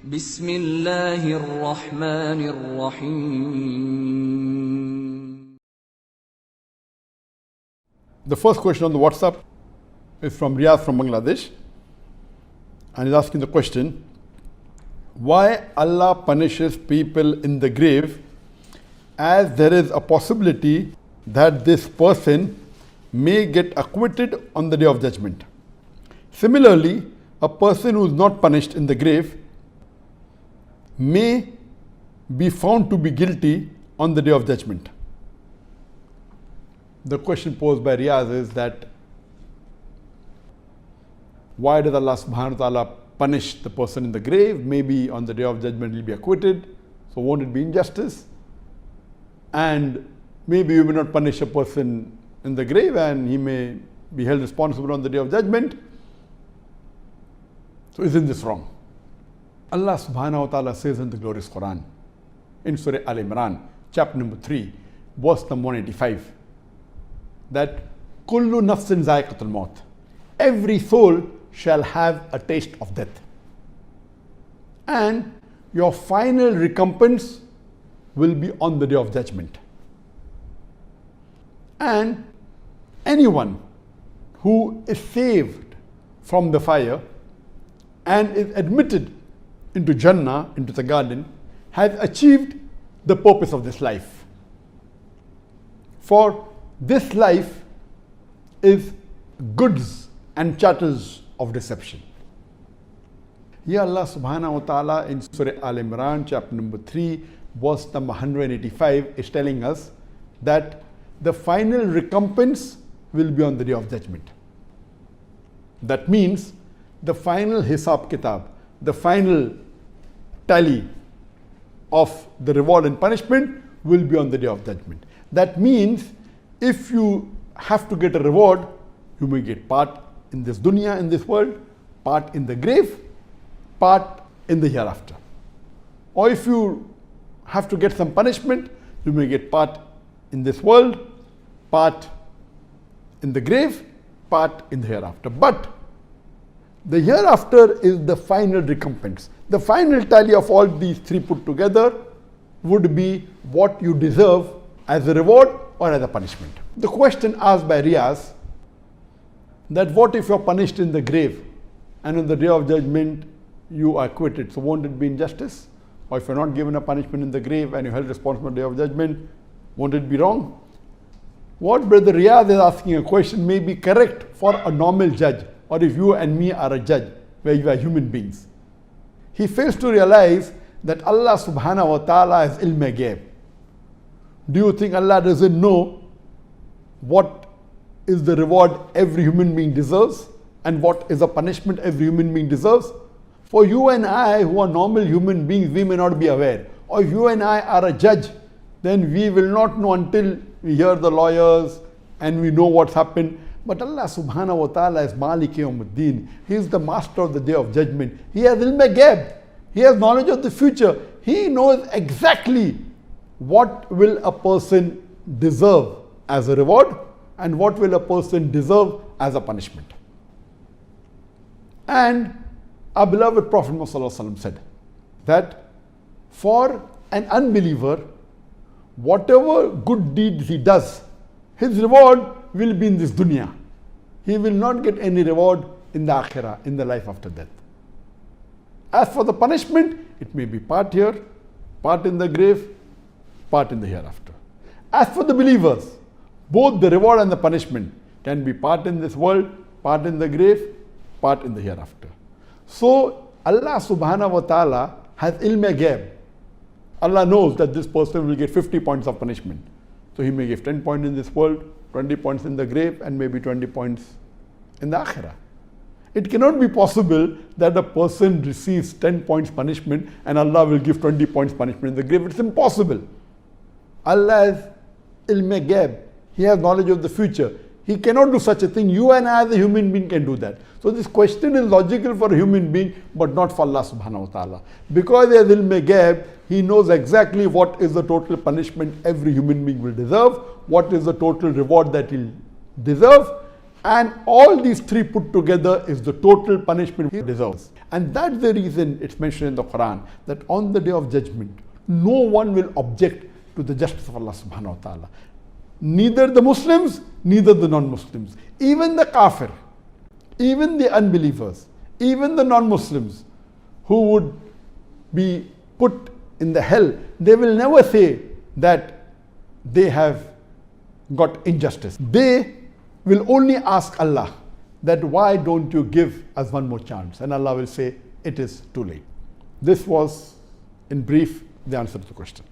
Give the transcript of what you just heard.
بسم الله الرحمن الرحيم. The first question on the WhatsApp is from Riyaz from Bangladesh, and he's asking the question, why Allah punishes people in the grave, as there is a possibility that this person may get acquitted on the Day of Judgment. Similarly, a person who is not punished in the grave may be found to be guilty on the Day of Judgment. The question posed by Riyaz is that why does Allah subhanahu wa ta'ala punish the person in the grave? Maybe on the Day of Judgment he'll be acquitted, so won't it be injustice? And maybe you may not punish a person in the grave and he may be held responsible on the Day of Judgment. So isn't this wrong? Allah subhanahu wa ta'ala says in the glorious Quran, in Surah Al-Imran, chapter number 3, verse number 185, that Kullu nafsin zaiqatul maut, every soul shall have a taste of death, and your final recompense will be on the Day of Judgment. And anyone who is saved from the fire and is admitted into Jannah, into the garden, has achieved the purpose of this life. For this life is goods and chattels of deception. Here Allah subhanahu wa ta'ala in Surah Al-Imran, chapter number 3, verse number 185 is telling us that the final recompense will be on the Day of Judgment. That means the final hisab kitab, the final tally of the reward and punishment will be on the Day of Judgment. That means if you have to get a reward, you may get part in this dunya, in this world, part in the grave, part in the hereafter. Or if you have to get some punishment, you may get part in this world, part in the grave, part in the hereafter. But the hereafter is the final recompense. The final tally of all these three put together would be what you deserve as a reward or as a punishment. The question asked by Riyaz, that what if you're punished in the grave and on the Day of Judgment you are acquitted? So won't it be injustice? Or if you're not given a punishment in the grave and you're held responsible on the Day of Judgment, won't it be wrong? What Brother Riyaz is asking a question may be correct for a normal judge, or if you and me are a judge, where you are human beings. He fails to realize that Allah subhanahu wa ta'ala is ilm ghaib. Do you think Allah doesn't know what is the reward every human being deserves and what is the punishment every human being deserves? For you and I, who are normal human beings, we may not be aware. Or if you and I are a judge, then we will not know until we hear the lawyers and we know what's happened. But Allah subhanahu wa ta'ala is Malik Yawmuddin. He is the master of the Day of Judgment. He has ilm ghaib. He has knowledge of the future. He knows exactly what will a person deserve as a reward and what will a person deserve as a punishment. And our beloved Prophet Muhammad said that for an unbeliever, whatever good deeds he does, his reward will be in this dunya. He will not get any reward in the akhirah, in the life after death. As for the punishment, it may be part here, part in the grave, part in the hereafter. As for the believers, both the reward and the punishment can be part in this world, part in the grave, part in the hereafter. So Allah subhanahu wa ta'ala has ilm ghaib. Allah knows that this person will get 50 points of punishment. So he may give 10 points in this world, 20 points in the grave, and maybe 20 points in the akhirah. It cannot be possible that a person receives 10 points punishment and Allah will give 20 points punishment in the grave. It's impossible. Allah is ilm ghaib. He has knowledge of the future. He cannot do such a thing. You and I as a human being can do that. So this question is logical for a human being, but not for Allah subhanahu wa ta'ala. Because he has ilm ghaib, he knows exactly what is the total punishment every human being will deserve, what is the total reward that he'll deserve. And all these three put together is the total punishment he deserves. And that's the reason it's mentioned in the Quran that on the day of judgment, no one will object to the justice of Allah subhanahu wa ta'ala. Neither the Muslims, neither the non-Muslims. Even the kafir, even the unbelievers, even the non-Muslims who would be put in the hell, they will never say that they have got injustice. They will only ask Allah that why don't you give us one more chance? And Allah will say it is too late. This was in brief the answer to the question.